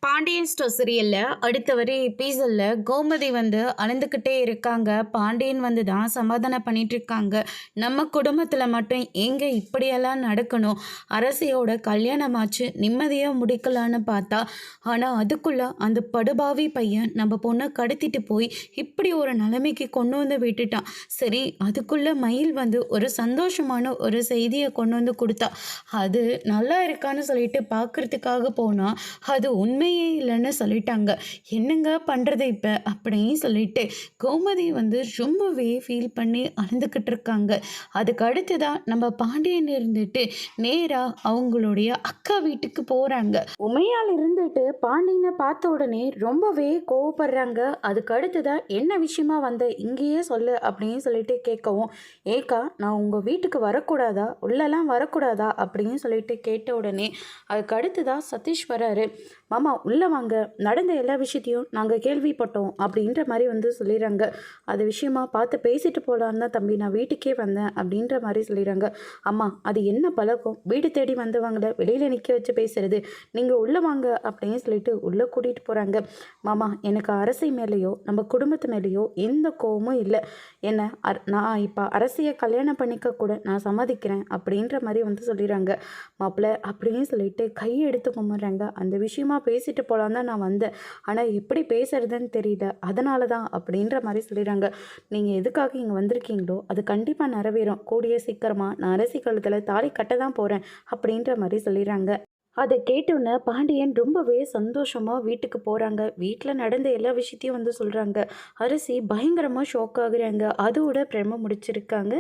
Pandian store சீரியல்ல அடுத்த வரை எபிசோட்ல கோமதி வந்து அழுந்துக்கிட்டே இருக்காங்க. பாண்டியன் வந்து தான் சமாதானம் பண்ணிட்டு இருக்காங்க. நம்ம குடும்பத்தில் மட்டும் எங்க இப்படியெல்லாம் நடக்கணும், அரசியோட கல்யாணமாச்சு நிம்மதியாக முடிக்கலான்னு பார்த்தா, ஆனால் அதுக்குள்ள அந்த படுபாவி பையன் நம்ம பொண்ணை கடத்திட்டு போய் இப்படி ஒரு நிலைமைக்கு கொண்டு வந்து விட்டுட்டான். சரி, அதுக்குள்ள மயில் வந்து ஒரு சந்தோஷமான ஒரு செய்தியை கொண்டு வந்து கொடுத்தா. அது நல்லா இருக்கான்னு சொல்லிட்டு பார்க்கறதுக்காக போனால் அது உண்மையே இல்லைன்னு சொல்லிட்டாங்க. என்னங்க பண்ணுறது இப்போ அப்படின்னு சொல்லிட்டு கோமதி வந்து ரொம்பவே ஃபீல் பண்ணி அழுந்துக்கிட்டு இருக்காங்க. அதுக்கு அடுத்துதான் நம்ம பாண்டியன் இருந்துட்டு நேராக அவங்களுடைய அக்கா வீட்டுக்கு போகிறாங்க. உமையால் இருந்துட்டு பாண்டியனை பார்த்த உடனே ரொம்பவே கோவப்படுறாங்க. அதுக்கு அடுத்துதான் என்ன விஷயமா வந்த இங்கேயே சொல்லு அப்படின்னு சொல்லிட்டு கேட்கவும், ஏக்கா நான் உங்கள் வீட்டுக்கு வரக்கூடாதா, உள்ளெல்லாம் வரக்கூடாதா அப்படின்னு சொல்லிட்டு கேட்ட உடனே அதுக்கு அடுத்துதான் சதீஷ் வராரு. மாமா உள்ளே வாங்க, நடந்த எல்லா விஷயத்தையும் நாங்கள் கேள்விப்பட்டோம் அப்படின்ற மாதிரி வந்து சொல்லிடுறாங்க. அது விஷயமா பார்த்து பேசிட்டு போகலான்னு தான் தம்பி நான் வீட்டுக்கே வந்தேன் அப்படின்ற மாதிரி சொல்லிடுறாங்க. அம்மா அது என்ன பழக்கம், வீடு தேடி வந்தவங்கள வெளியில் நிற்க வச்சு பேசுறது, நீங்கள் உள்ளே வாங்க அப்படின்னு சொல்லிட்டு உள்ளே கூட்டிகிட்டு போகிறாங்க. மாமா எனக்கு அரசை மேலேயோ நம்ம குடும்பத்து மேலேயோ எந்த கோவமும் இல்லை. என்ன நான் இப்போ அரசியை கல்யாணம் பண்ணிக்க கூட நான் சம்மதிக்கிறேன் அப்படின்ற மாதிரி வந்து சொல்லிடுறாங்க. மாப்பிள்ளை அப்படின்னு சொல்லிட்டு கையெடுத்து கும்பிட்றாங்க. அந்த விஷயமா பேசிட்டு போகலான் தான் நான் வந்தேன், ஆனால் எப்படி பேசுறதுன்னு தெரியல, அதனால தான் அப்படின்ற மாதிரி சொல்லிடுறாங்க. நீங்கள் எதுக்காக இங்கே வந்திருக்கீங்களோ அது கண்டிப்பாக நிறைவேறும், கூடிய சீக்கிரமாக நான் அரசி கழுத்தில் தாலி கட்ட தான் போகிறேன் அப்படின்ற மாதிரி சொல்லிடுறாங்க. அதை கேட்டோன்னே பாண்டியன் ரொம்பவே சந்தோஷமாக வீட்டுக்கு போகிறாங்க. வீட்டில் நடந்த எல்லா விஷயத்தையும் வந்து சொல்கிறாங்க. அரசி பயங்கரமாக ஷாக் ஆகுறாங்க. அதோட பிரம முடிச்சிருக்காங்க.